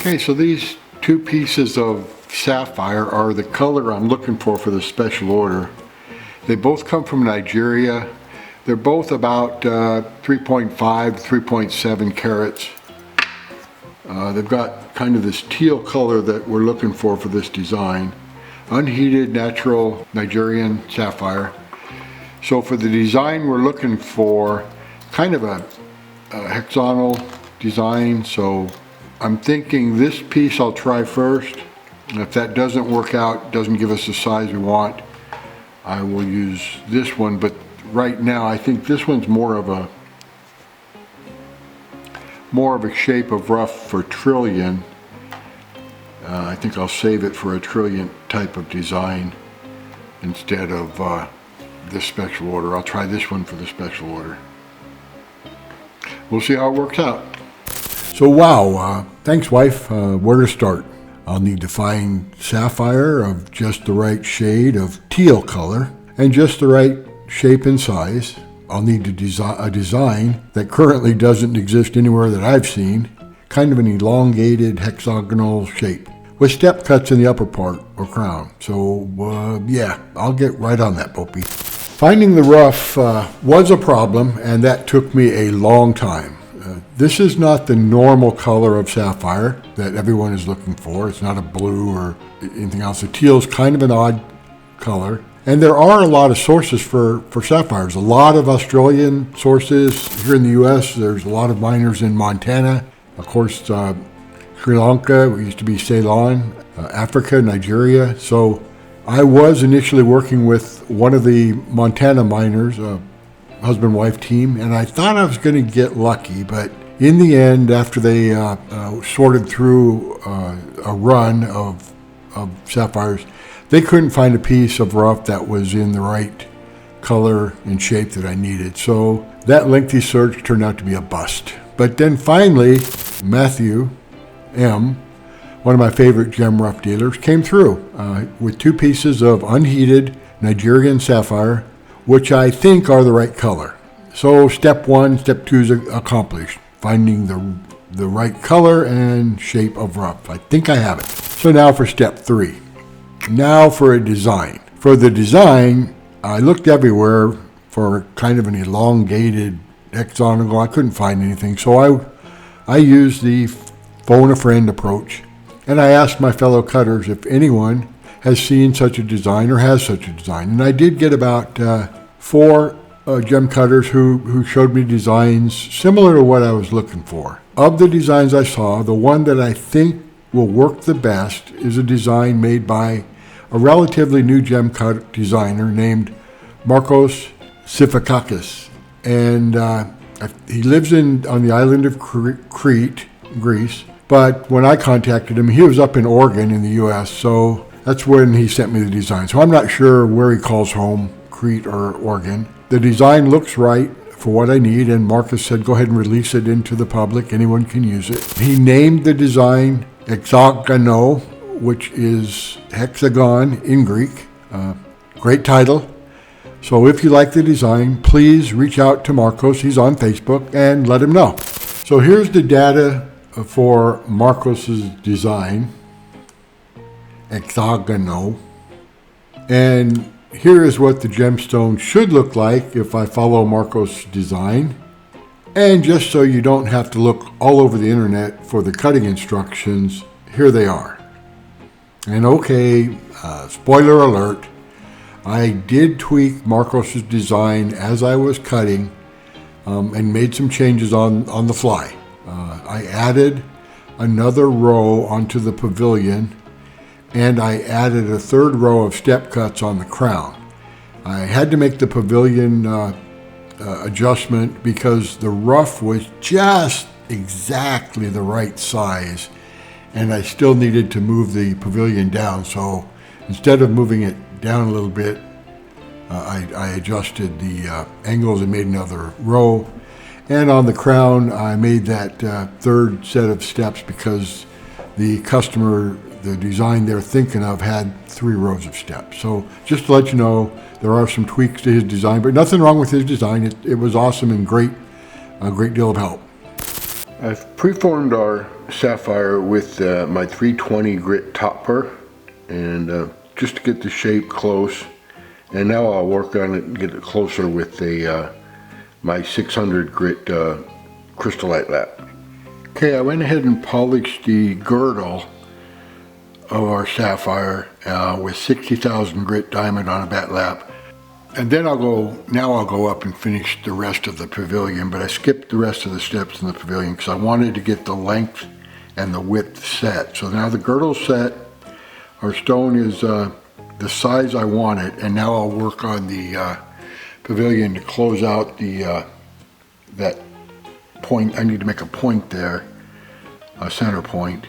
Okay, so these two pieces of sapphire are the color I'm looking for the special order. They both come from Nigeria. They're both about 3.5 to 3.7 carats. They've got kind of this teal color that we're looking for this design. Unheated, natural Nigerian sapphire. So for the design we're looking for kind of a hexagonal design. So I'm thinking this piece I'll try first. And if that doesn't work out, doesn't give us the size we want, I will use this one. But right now I think this one's more of a shape of rough for trillion. I think I'll save it for a trillion type of design instead of this special order. I'll try this one for the special order. We'll see how it works out. So wow, thanks wife. Where to start? I'll need to find sapphire of just the right shade of teal color and just the right shape and size. I'll need to design a design that currently doesn't exist anywhere that I've seen, kind of an elongated hexagonal shape with step cuts in the upper part or crown. So yeah, I'll get right on that, Bopie. Finding the rough was a problem, and that took me a long time. This is not the normal color of sapphire that everyone is looking for. It's not a blue or anything else. The teal is kind of an odd color. And there are a lot of sources for sapphires. A lot of Australian sources. Here in the US, there's a lot of miners in Montana. Of course, Sri Lanka, it used to be Ceylon, Africa, Nigeria. So I was initially working with one of the Montana miners, a husband-wife team, and I thought I was going to get lucky, but in the end, after they sorted through a run of sapphires, they couldn't find a piece of rough that was in the right color and shape that I needed. So that lengthy search turned out to be a bust. But then finally, Matthew M., one of my favorite gem rough dealers, came through with two pieces of unheated Nigerian sapphire, which I think are the right color. So step one, step two is accomplished. Finding the right color and shape of rough. I think I have it. So now for step three. Now for a design. For the design, I looked everywhere for kind of an elongated hexagonal. I couldn't find anything, so I used the phone a friend approach, and I asked my fellow cutters if anyone has seen such a design or has such a design. And I did get about 4 gem cutters who showed me designs similar to what I was looking for. Of the designs I saw, the one that I think will work the best is a design made by a relatively new gem cut designer named Markos Sifakakis. And he lives on the island of Crete, Greece. But when I contacted him, he was up in Oregon in the US, so that's when he sent me the design. So I'm not sure where he calls home, Crete or Oregon. The design looks right for what I need, and Markos said go ahead and release it into the public. Anyone can use it. He named the design Exagono, which is hexagon in Greek. Great title. So if you like the design, please reach out to Markos. He's on Facebook, and let him know. So here's the data for Markos's design, Exagono. And here is what the gemstone should look like if I follow Markos' design. And just so you don't have to look all over the internet for the cutting instructions, here they are. And okay, spoiler alert, I did tweak Markos' design as I was cutting and made some changes on the fly. I added another row onto the pavilion, and I added a third row of step cuts on the crown. I had to make the pavilion adjustment because the rough was just exactly the right size, and I still needed to move the pavilion down. So instead of moving it down a little bit, I adjusted the angles and made another row. And on the crown, I made that third set of steps because the customer, the design they're thinking of, had 3 rows of steps. So just to let you know, there are some tweaks to his design, but nothing wrong with his design. It was awesome and great, a great deal of help. I've preformed our sapphire with my 320 grit topper, and just to get the shape close. And now I'll work on it and get it closer with my 600 grit crystallite lap. Okay, I went ahead and polished the girdle of our sapphire with 60,000 grit diamond on a bat lap. And then I'll go up and finish the rest of the pavilion, but I skipped the rest of the steps in the pavilion because I wanted to get the length and the width set. So now the girdle's set, our stone is the size I want it, and now I'll work on the pavilion to close out the that point. I need to make a point there, a center point,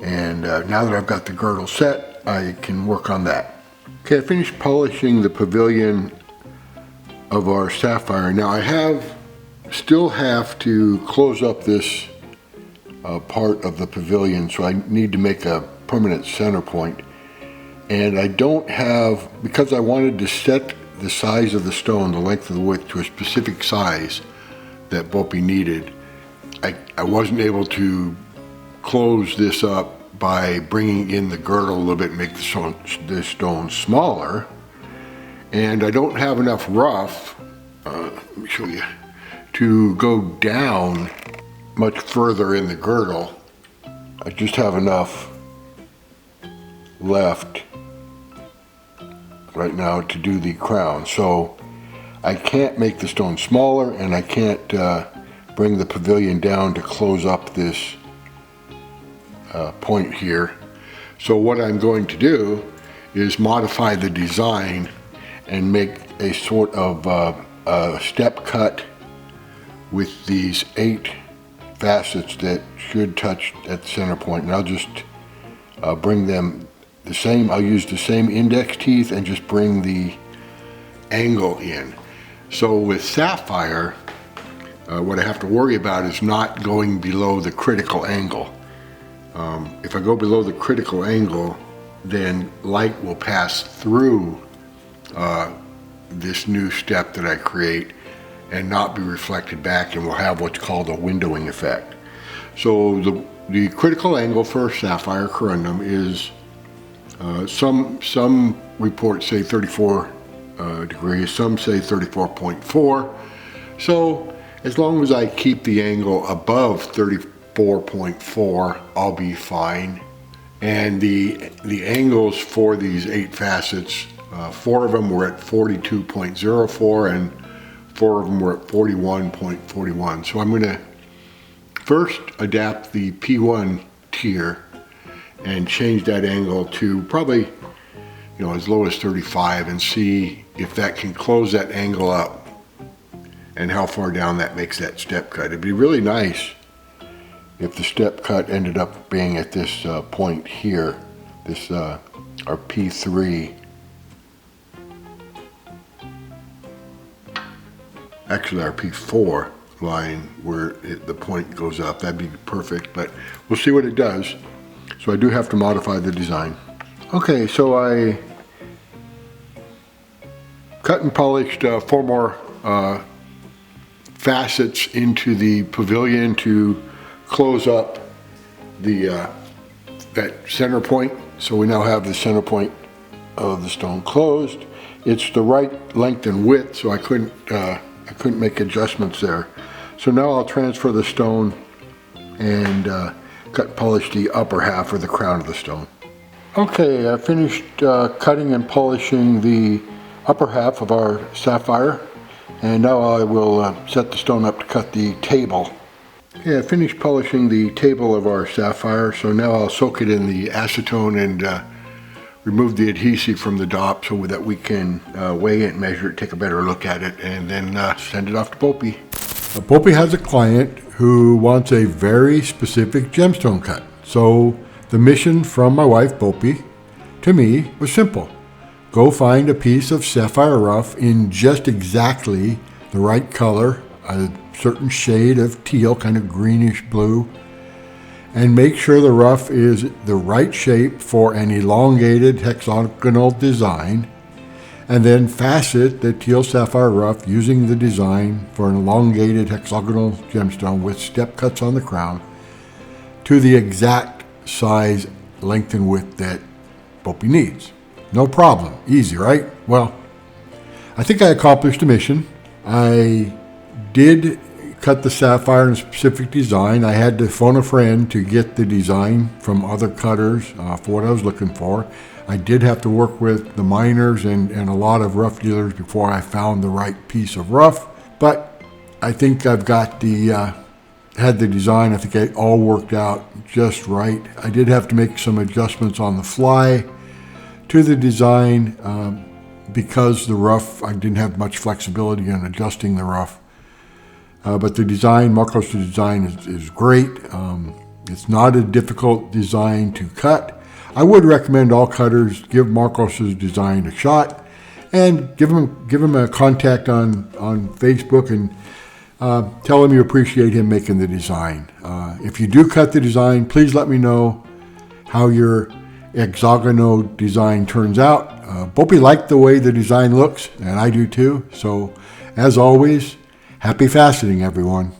and now that I've got the girdle set, I can work on that. Okay, I finished polishing the pavilion of our sapphire. Now I still have to close up this part of the pavilion, so I need to make a permanent center point. And I don't have, because I wanted to set the size of the stone, the length of the width, to a specific size that BOPIE needed, I wasn't able to close this up by bringing in the girdle a little bit and make the stone smaller. And I don't have enough rough, let me show you, to go down much further in the girdle. I just have enough left right now to do the crown. So I can't make the stone smaller, and I can't bring the pavilion down to close up this point here. So what I'm going to do is modify the design and make a sort of a step cut with these 8 facets that should touch at the center point, and I'll just bring them the same. I'll use the same index teeth and just bring the angle in. So with sapphire, what I have to worry about is not going below the critical angle. If I go below the critical angle, then light will pass through this new step that I create and not be reflected back, and we'll have what's called a windowing effect. So the critical angle for sapphire corundum is some reports say 34 degrees, some say 34.4. So as long as I keep the angle above 34.4, I'll be fine. And the angles for these 8 facets, 4 of them were at 42.04 and 4 of them were at 41.41. So I'm going to first adapt the P1 tier and change that angle to probably, as low as 35, and see if that can close that angle up and how far down that makes that step cut. It'd be really nice if the step cut ended up being at this point here, this our P3. Actually our P4 line where the point goes up. That'd be perfect, but we'll see what it does. So I do have to modify the design. Okay, so I cut and polished 4 more facets into the pavilion to close up that center point. So we now have the center point of the stone closed. It's the right length and width, so I couldn't make adjustments there. So now I'll transfer the stone and cut and polish the upper half or the crown of the stone. Okay, I finished cutting and polishing the upper half of our sapphire, and now I will set the stone up to cut the table. Okay, I finished polishing the table of our sapphire, so now I'll soak it in the acetone and remove the adhesive from the dop so that we can weigh it, measure it, take a better look at it, and then send it off to BOPIE. BOPIE has a client who wants a very specific gemstone cut. So the mission from my wife BOPIE to me was simple. Go find a piece of sapphire rough in just exactly the right color, a certain shade of teal, kind of greenish blue, and make sure the rough is the right shape for an elongated hexagonal design, and then facet the Teal Sapphire rough using the design for an elongated hexagonal gemstone with step cuts on the crown to the exact size, length, and width that BOPIE needs. No problem. Easy, right? Well, I think I accomplished the mission. I did cut the sapphire in a specific design. I had to phone a friend to get the design from other cutters for what I was looking for. I did have to work with the miners and a lot of rough dealers before I found the right piece of rough. But I think I've got had the design. I think it all worked out just right. I did have to make some adjustments on the fly to the design because the rough, I didn't have much flexibility in adjusting the rough. But the design, Markos' design is great. It's not a difficult design to cut. I would recommend all cutters give Markos' design a shot and give him a contact on Facebook and tell him you appreciate him making the design. If you do cut the design, please let me know how your Exagono design turns out. BOPIE liked the way the design looks, and I do too. So, as always, happy faceting, everyone.